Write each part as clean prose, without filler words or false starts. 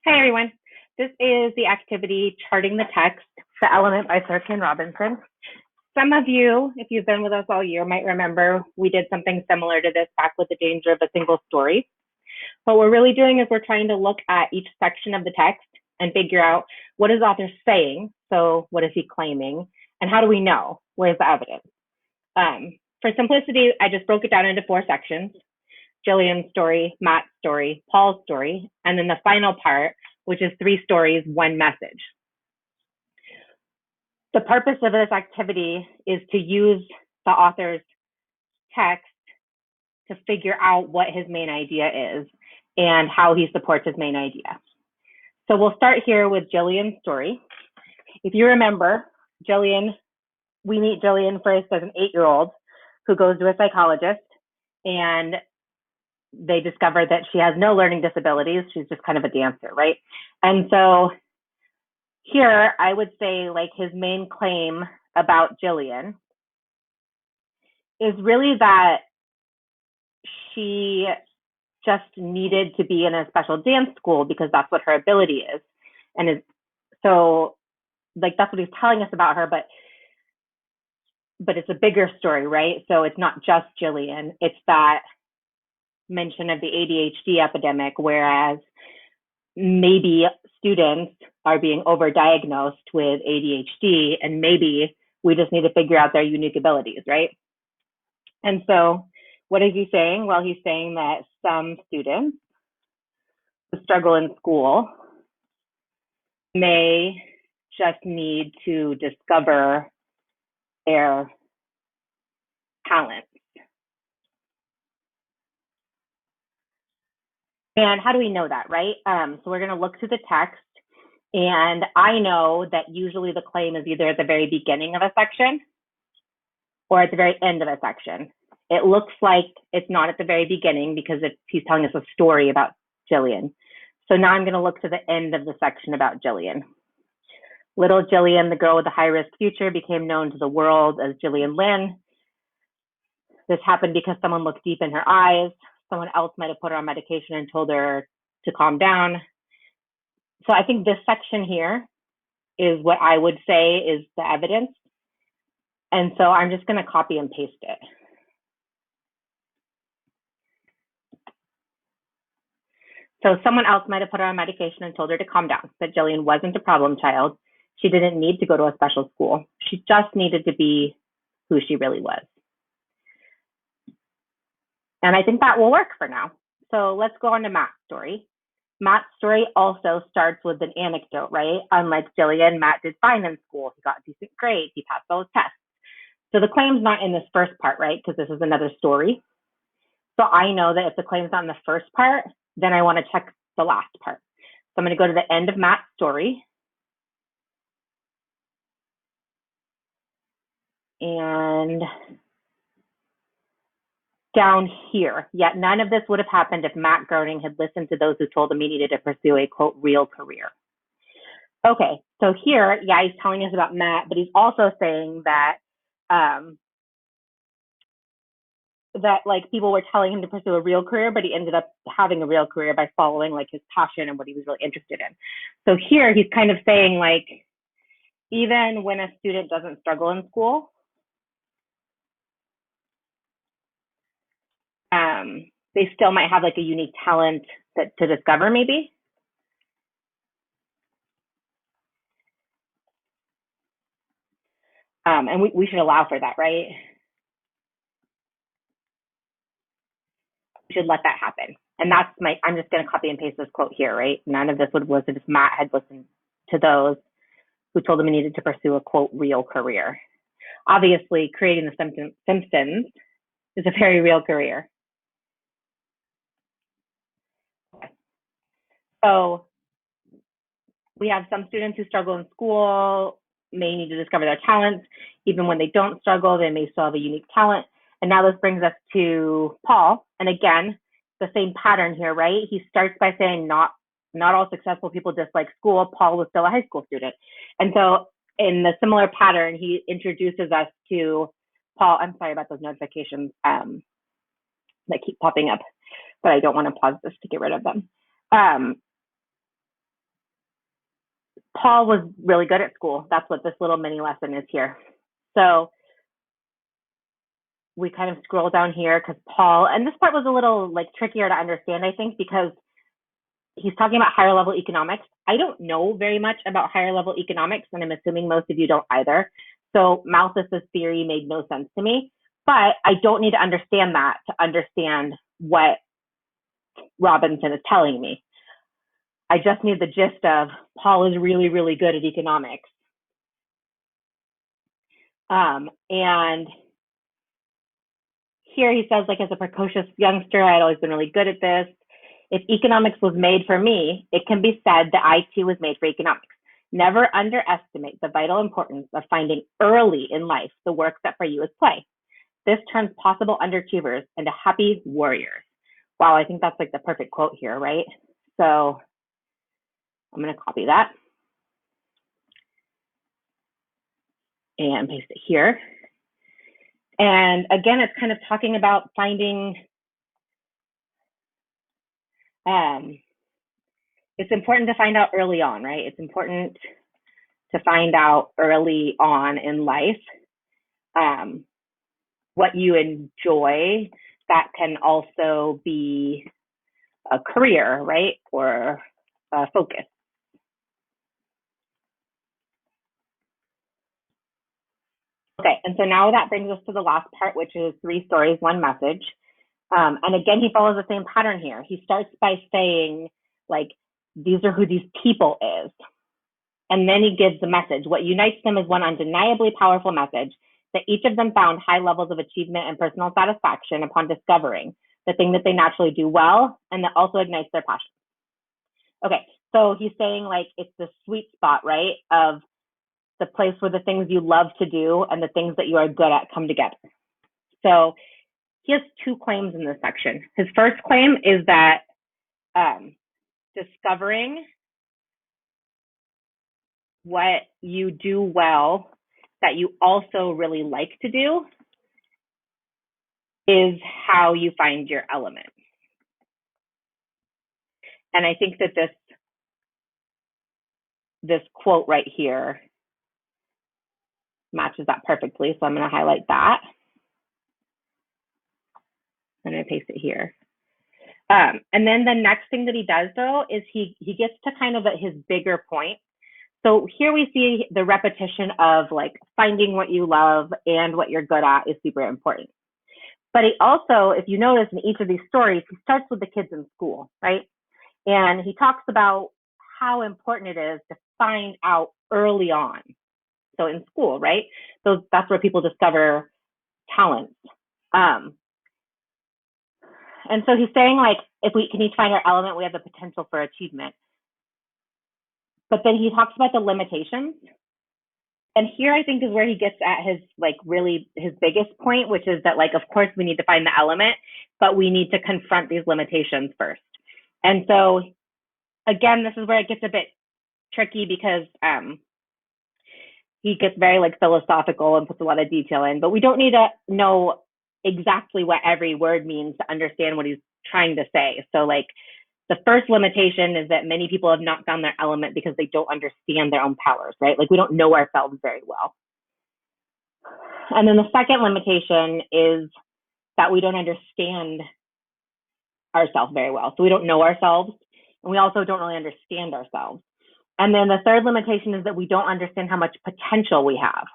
Hi, everyone. This is the activity Charting the Text, the element by Sirkin Robinson. Some of you, if you've been with us all year, might remember we did something similar to this back with the danger of a single story. What we're really doing is we're trying to look at each section of the text and figure out what is the author saying. So what is he claiming? And how do we know? Where's the evidence? For simplicity, I just broke it down into 4 sections. Jillian's story, Matt's story, Paul's story, and then the final part, which is 3 stories, 1 message. The purpose of this activity is to use the author's text to figure out what his main idea is and how he supports his main idea. So we'll start here with Jillian's story. If you remember, we meet Jillian first as an 8-year-old who goes to a psychologist, and they discover that she has no learning disabilities. She's just kind of a dancer, right? And so here, I would say like his main claim about Jillian is really that she just needed to be in a special dance school because that's what her ability is. And so like that's what he's telling us about her, but it's a bigger story, right? So it's not just Jillian, it's that mention of the ADHD epidemic, whereas maybe students are being overdiagnosed with ADHD, and maybe we just need to figure out their unique abilities, right? And so what is he saying? Well, he's saying that some students who struggle in school may just need to discover their talents. And how do we know that, right? So we're going to look through the text, and I know that usually the claim is either at the very beginning of a section or at the very end of a section. It looks like it's not at the very beginning because he's telling us a story about Jillian. So now I'm going to look to the end of the section about Jillian. Little Jillian, the girl with the high-risk future, became known to the world as Jillian Lynn. This happened because someone looked deep in her eyes. Someone else might have put her on medication and told her to calm down. So I think this section here is what I would say is the evidence. And so I'm just going to copy and paste it. So someone else might have put her on medication and told her to calm down, that Jillian wasn't a problem child. She didn't need to go to a special school. She just needed to be who she really was. And I think that will work for now. So let's go on to Matt's story. Matt's story also starts with an anecdote, right? Unlike Jillian, Matt did fine in school. He got a decent grade. He passed all his tests. So the claim's not in this first part, right? Because this is another story. So I know that if the claim's not in the first part, then I want to check the last part. So I'm going to go to the end of Matt's story. And down here, yet none of this would have happened if Matt Groening had listened to those who told him he needed to pursue a, quote, real career. Okay, so here, yeah, he's telling us about Matt, but he's also saying that that like people were telling him to pursue a real career, but he ended up having a real career by following like his passion and what he was really interested in. So here he's kind of saying like, even when a student doesn't struggle in school, they still might have like a unique talent to discover maybe. And we should allow for that, right? We should let that happen. And that's I'm just going to copy and paste this quote here, right? None of this would have listened if Matt had listened to those who told him he needed to pursue a, quote, real career. Obviously, creating the Simpsons is a very real career. So we have some students who struggle in school, may need to discover their talents. Even when they don't struggle, they may still have a unique talent. And now this brings us to Paul. And again, the same pattern here, right? He starts by saying not all successful people dislike school. Paul was still a high school student. And so in the similar pattern, he introduces us to Paul. I'm sorry about those notifications that keep popping up, but I don't want to pause this to get rid of them. Paul was really good at school. That's what this little mini lesson is here. So we kind of scroll down here because Paul, and this part was a little like trickier to understand, I think, because he's talking about higher level economics. I don't know very much about higher level economics, and I'm assuming most of you don't either. So Malthus's theory made no sense to me, but I don't need to understand that to understand what Robinson is telling me. I just need the gist of Paul is really, really good at economics. And here he says, like, as a precocious youngster, I'd always been really good at this. If economics was made for me, it can be said that I too was made for economics. Never underestimate the vital importance of finding early in life the work that for you is play. This turns possible underachievers into happy warriors. Wow, I think that's like the perfect quote here, right? So I'm going to copy that and paste it here. And again, it's kind of talking about finding, it's important to find out early on, right? It's important to find out early on in life what you enjoy. That can also be a career, right? Or a focus. Okay, and so now that brings us to the last part, which is 3 stories, 1 message. And again, he follows the same pattern here. He starts by saying, like, these are who these people is. And then he gives the message. What unites them is one undeniably powerful message that each of them found high levels of achievement and personal satisfaction upon discovering the thing that they naturally do well and that also ignites their passion. Okay, so he's saying, like, it's the sweet spot, right, of the place where the things you love to do and the things that you are good at come together. So he has 2 claims in this section. His first claim is that discovering what you do well that you also really like to do is how you find your element. And I think that this quote right here matches that perfectly. So I'm going to highlight that. I'm going to paste it here. And then the next thing that he does, though, is he gets to kind of his bigger point. So here we see the repetition of, like, finding what you love and what you're good at is super important. But he also, if you notice in each of these stories, he starts with the kids in school, right? And he talks about how important it is to find out early on. So in school, right? So that's where people discover talents. And so he's saying, like, if we can each find our element, we have the potential for achievement. But then he talks about the limitations. And here I think is where he gets at his, like, really his biggest point, which is that, like, of course we need to find the element, but we need to confront these limitations first. And so again, this is where it gets a bit tricky because he gets very, like, philosophical and puts a lot of detail in, but we don't need to know exactly what every word means to understand what he's trying to say. So, like, the first limitation is that many people have not found their element because they don't understand their own powers, right? Like, we don't know ourselves very well. And then the second limitation is that we don't understand ourselves very well. So we don't know ourselves, and we also don't really understand ourselves. And then the third limitation is that we don't understand how much potential we have.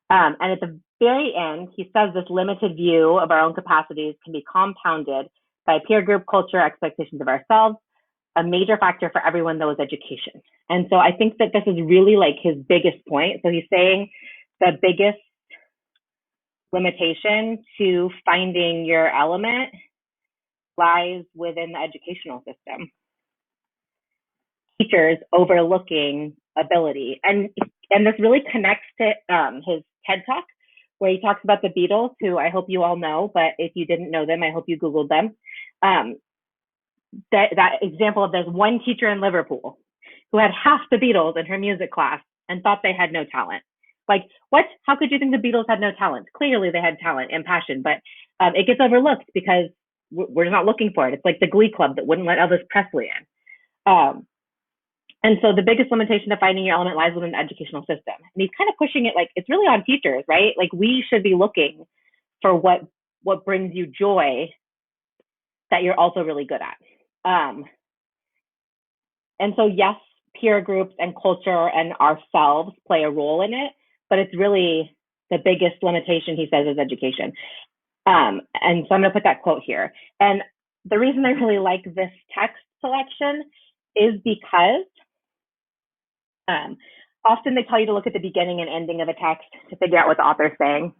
And at the very end, he says this limited view of our own capacities can be compounded by peer group culture, expectations of ourselves. A major factor for everyone, though, is education. And so I think that this is really, like, his biggest point. So he's saying the biggest limitation to finding your element lies within the educational system. Teachers overlooking ability. And this really connects to his TED Talk, where he talks about the Beatles, who I hope you all know, but if you didn't know them, I hope you Googled them. That example of there's one teacher in Liverpool who had half the Beatles in her music class and thought they had no talent. Like, what? How could you think the Beatles had no talent? Clearly they had talent and passion, but it gets overlooked because we're not looking for it. It's like the Glee Club that wouldn't let Elvis Presley in. And so the biggest limitation to finding your element lies within the educational system. And he's kind of pushing it like it's really on teachers, right? Like we should be looking for what brings you joy that you're also really good at. And so yes, peer groups and culture and ourselves play a role in it, but it's really the biggest limitation, he says, is education. And so I'm going to put that quote here. And the reason I really like this text selection is because often they tell you to look at the beginning and ending of a text to figure out what the author's saying.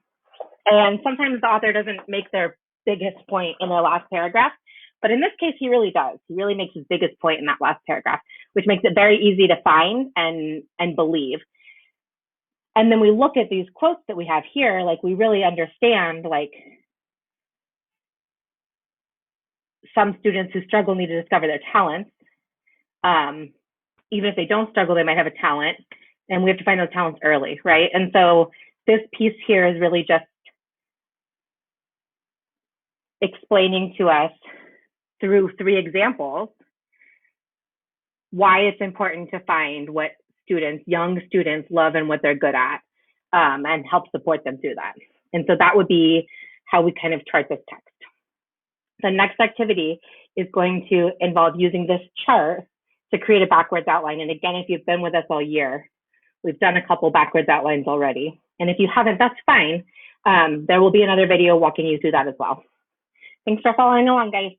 And sometimes the author doesn't make their biggest point in their last paragraph. But in this case, he really does. He really makes his biggest point in that last paragraph, which makes it very easy to find and believe. And then we look at these quotes that we have here, like we really understand, like some students who struggle need to discover their talents. Even if they don't struggle, they might have a talent, and we have to find those talents early, right? And so this piece here is really just explaining to us through 3 examples why it's important to find what students, young students, love and what they're good at, and help support them through that. And so that would be how we kind of chart this text. The next activity is going to involve using this chart to create a backwards outline. And again, if you've been with us all year, we've done a couple backwards outlines already. And if you haven't, that's fine. There will be another video walking you through that as well. Thanks for following along, guys.